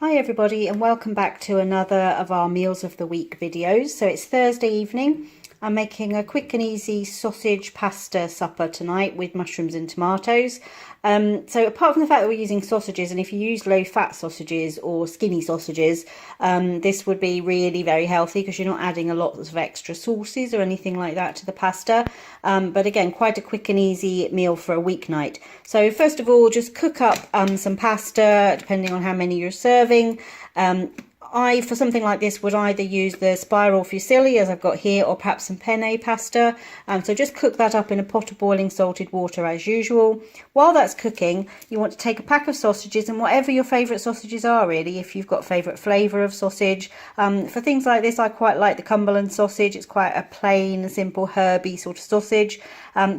Hi everybody and welcome back to another of our Meals of the Week videos. So it's Thursday evening. I'm making a quick and easy sausage pasta supper tonight with mushrooms and tomatoes. So apart from the fact that we're using sausages, and if you use low fat sausages or skinny sausages, this would be really very healthy because you're not adding a lot of extra sauces or anything like that to the pasta. But again, quite a quick and easy meal for a weeknight. So first of all, just cook up some pasta, depending on how many you're serving. For something like this, would either use the spiral fusilli, as I've got here, or perhaps some penne pasta. So just cook that up in a pot of boiling salted water as usual. While that's cooking, you want to take a pack of sausages, and whatever your favourite sausages are really, if you've got favourite flavour of sausage. For things like this, I quite like the Cumberland sausage. It's quite a plain, simple, herby sort of sausage.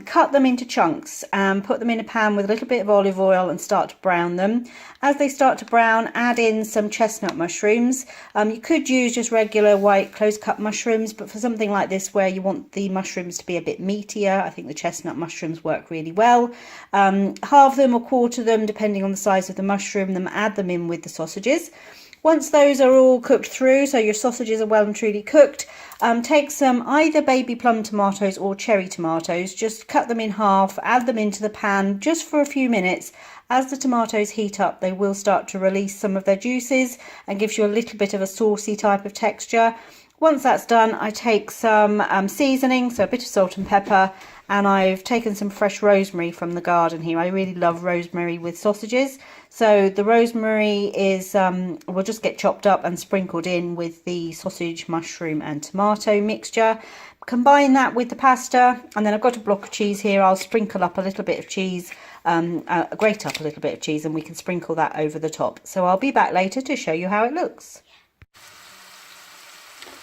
Cut them into chunks and put them in a pan with a little bit of olive oil and start to brown them. As they start to brown, add in some chestnut mushrooms. You could use just regular white close cut mushrooms, but for something like this where you want the mushrooms to be a bit meatier, I think the chestnut mushrooms work really well. Halve them or quarter them depending on the size of the mushroom, then add them in with the sausages. Once those are all cooked through, so your sausages are well and truly cooked, take some either baby plum tomatoes or cherry tomatoes, just cut them in half, add them into the pan just for a few minutes. As the tomatoes heat up, they will start to release some of their juices and gives you a little bit of a saucy type of texture. Once that's done, I take some seasoning, so a bit of salt and pepper, and I've taken some fresh rosemary from the garden here. I really love rosemary with sausages. So the rosemary is will just get chopped up and sprinkled in with the sausage, mushroom and tomato mixture. Combine that with the pasta, and then I've got a block of cheese here. I'll sprinkle up a little bit of cheese, grate up a little bit of cheese, and we can sprinkle that over the top. So I'll be back later to show you how it looks.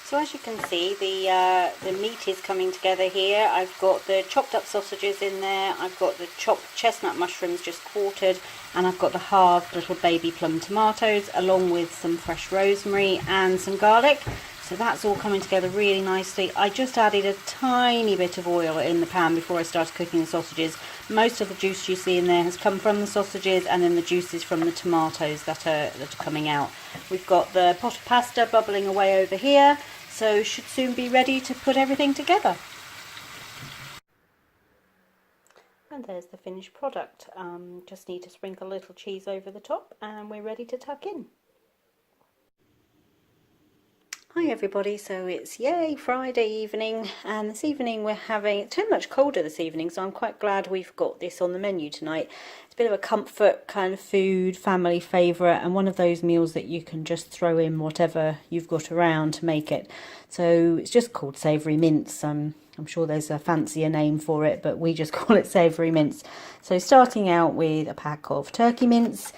So as you can see, the meat is coming together here. I've got the chopped up sausages in there, I've got the chopped chestnut mushrooms just quartered, and I've got the halved little baby plum tomatoes along with some fresh rosemary and some garlic. So that's all coming together really nicely. I just added a tiny bit of oil in the pan before I started cooking the sausages. Most of the juice you see in there has come from the sausages, and then the juices from the tomatoes that are coming out. We've got the pot of pasta bubbling away over here, so should soon be ready to put everything together. And there's the finished product. Just need to sprinkle a little cheese over the top and we're ready to tuck in. Hi everybody, so it's Friday evening, and this evening we're having, it's too much colder this evening, so I'm quite glad we've got this on the menu tonight. It's a bit of a comfort kind of food, family favourite, and one of those meals that you can just throw in whatever you've got around to make it. So it's just called savoury mince. I'm sure there's a fancier name for it, but we just call it savoury mince. So starting out with a pack of turkey mince,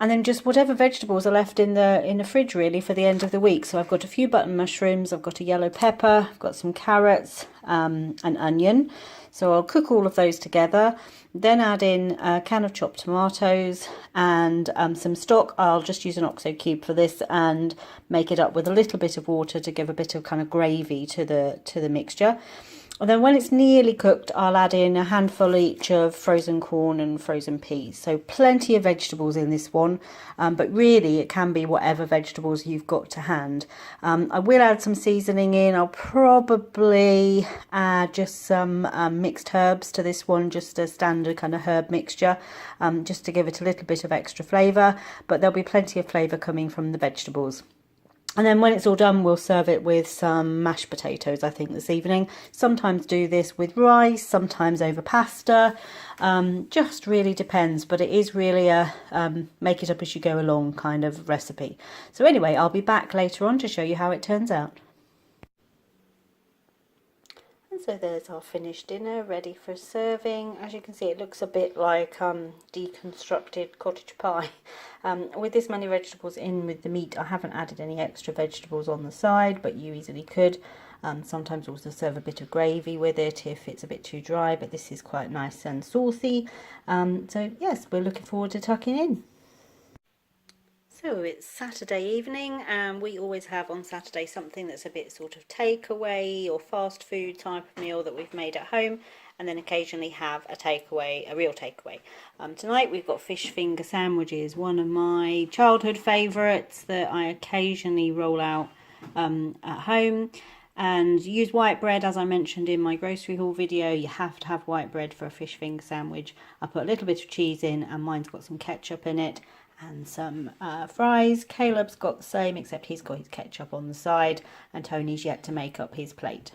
and then just whatever vegetables are left in the fridge really for the end of the week. So I've got a few button mushrooms, I've got a yellow pepper, I've got some carrots, an onion. So I'll cook all of those together, then add in a can of chopped tomatoes and some stock. I'll just use an OXO cube for this and make it up with a little bit of water to give a bit of kind of gravy to the mixture. And then when it's nearly cooked, I'll add in a handful each of frozen corn and frozen peas. So plenty of vegetables in this one, but really it can be whatever vegetables you've got to hand. I will add some seasoning in. I'll probably add just some mixed herbs to this one, just a standard kind of herb mixture, just to give it a little bit of extra flavour, but there'll be plenty of flavour coming from the vegetables. And then when it's all done, we'll serve it with some mashed potatoes, I think, this evening. Sometimes do this with rice, sometimes over pasta. Just really depends, but it is really a make it up as you go along kind of recipe. So anyway, I'll be back later on to show you how it turns out. So there's our finished dinner ready for serving. As you can see, it looks a bit like deconstructed cottage pie. With this many vegetables in with the meat, I haven't added any extra vegetables on the side, but you easily could. Sometimes also serve a bit of gravy with it if it's a bit too dry, but this is quite nice and saucy. So yes, we're looking forward to tucking in. So it's Saturday evening, and we always have on Saturday something that's a bit sort of takeaway or fast food type of meal that we've made at home. and then occasionally have a takeaway, a real takeaway. Tonight we've got fish finger sandwiches, one of my childhood favourites that I occasionally roll out at home. And use white bread, as I mentioned in my grocery haul video. You have to have white bread for a fish finger sandwich. I put a little bit of cheese in, and mine's got some ketchup in it and some fries. Caleb's got the same, except he's got his ketchup on the side, and Tony's yet to make up his plate.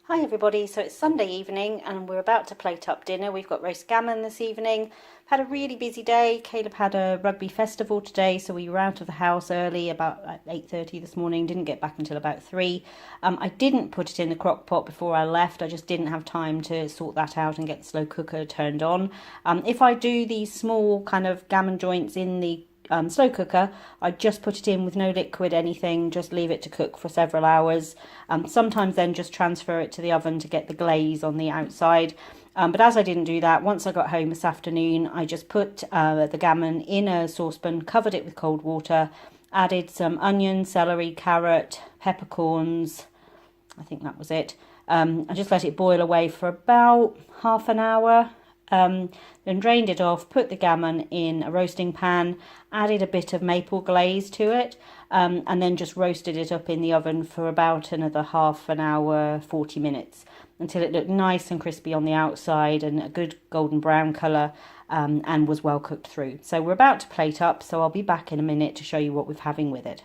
Hi everybody, so it's Sunday evening and we're about to plate up dinner. We've got roast gammon this evening. Had a really busy day. Caleb had a rugby festival today, so we were out of the house early, about 8:30 this morning. Didn't get back until about 3. I didn't put it in the crock pot before I left. I just didn't have time to sort that out and get the slow cooker turned on. If I do these small kind of gammon joints in the slow cooker, I just put it in with no liquid, anything, just leave it to cook for several hours. Sometimes then just transfer it to the oven to get the glaze on the outside. But as I didn't do that, once I got home this afternoon, I just put the gammon in a saucepan, covered it with cold water, added some onion, celery, carrot, peppercorns, I think that was it. I just let it boil away for about half an hour. Then drained it off, put the gammon in a roasting pan, added a bit of maple glaze to it, and then just roasted it up in the oven for about another half an hour, 40 minutes, until it looked nice and crispy on the outside and a good golden brown colour, and was well cooked through. So we're about to plate up, so I'll be back in a minute to show you what we're having with it.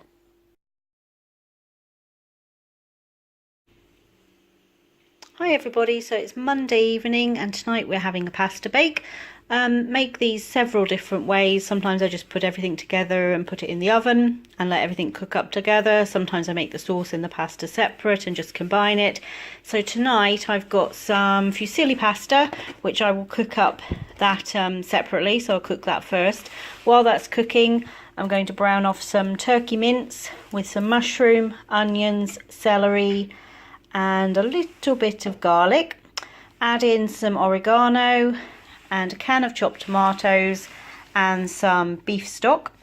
Hi everybody, so it's Monday evening and tonight we're having a pasta bake. Make these several different ways. Sometimes I just put everything together and put it in the oven and let everything cook up together. Sometimes I make the sauce and the pasta separate and just combine it. So tonight I've got some fusilli pasta, which I will cook up that separately, so I'll cook that first. While that's cooking, I'm going to brown off some turkey mince with some mushroom, onions, celery, and a little bit of garlic. Add in some oregano and a can of chopped tomatoes and some beef stock.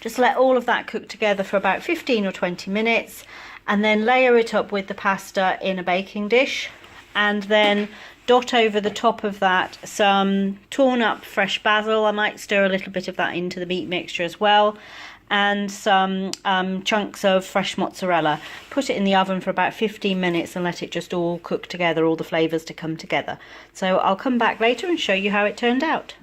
Just let all of that cook together for about 15 or 20 minutes, and then layer it up with the pasta in a baking dish, and then dot over the top of that some torn up fresh basil. I might stir a little bit of that into the meat mixture as well, and some chunks of fresh mozzarella. Put it in the oven for about 15 minutes and let it just all cook together, all the flavours to come together. So I'll come back later and show you how it turned out.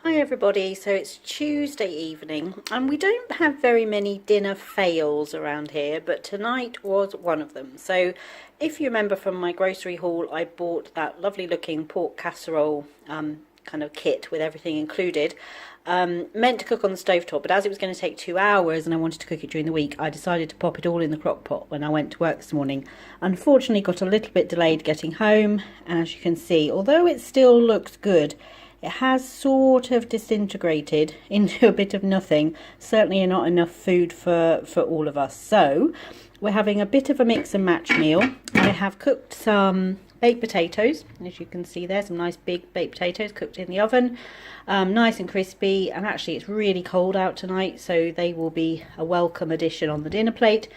Hi everybody, so it's Tuesday evening and we don't have very many dinner fails around here, but tonight was one of them. So if you remember from my grocery haul, I bought that lovely looking pork casserole kind of kit with everything included. Meant to cook on the stovetop, but as it was going to take 2 hours and I wanted to cook it during the week, I decided to pop it all in the crock pot when I went to work this morning. Unfortunately got a little bit delayed getting home, and as you can see, although it still looks good, it has sort of disintegrated into a bit of nothing. Certainly not enough food for all of us. So we're having a bit of a mix and match meal. I have cooked some baked potatoes. As you can see there, some nice big baked potatoes cooked in the oven. Nice and crispy, and actually it's really cold out tonight, so they will be a welcome addition on the dinner plate.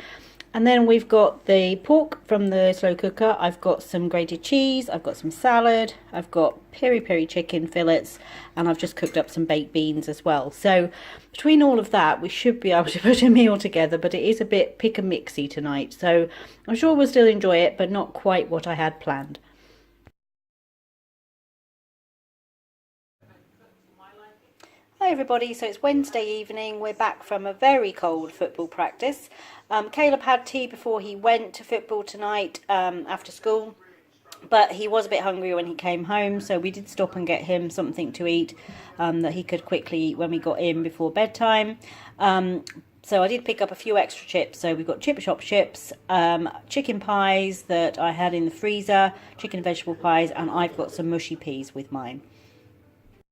And then we've got the pork from the slow cooker. I've got some grated cheese, I've got some salad, I've got peri-peri chicken fillets, and I've just cooked up some baked beans as well. So between all of that, we should be able to put a meal together, but it is a bit pick and mixy tonight. So I'm sure we'll still enjoy it, but not quite what I had planned. Hi everybody, so it's Wednesday evening. We're back from a very cold football practice. Caleb had tea before he went to football tonight after school, but he was a bit hungry when he came home, so we did stop and get him something to eat that he could quickly eat when we got in before bedtime. So I did pick up a few extra chips. So we've got chip shop chips, chicken pies that I had in the freezer, chicken and vegetable pies, and I've got some mushy peas with mine.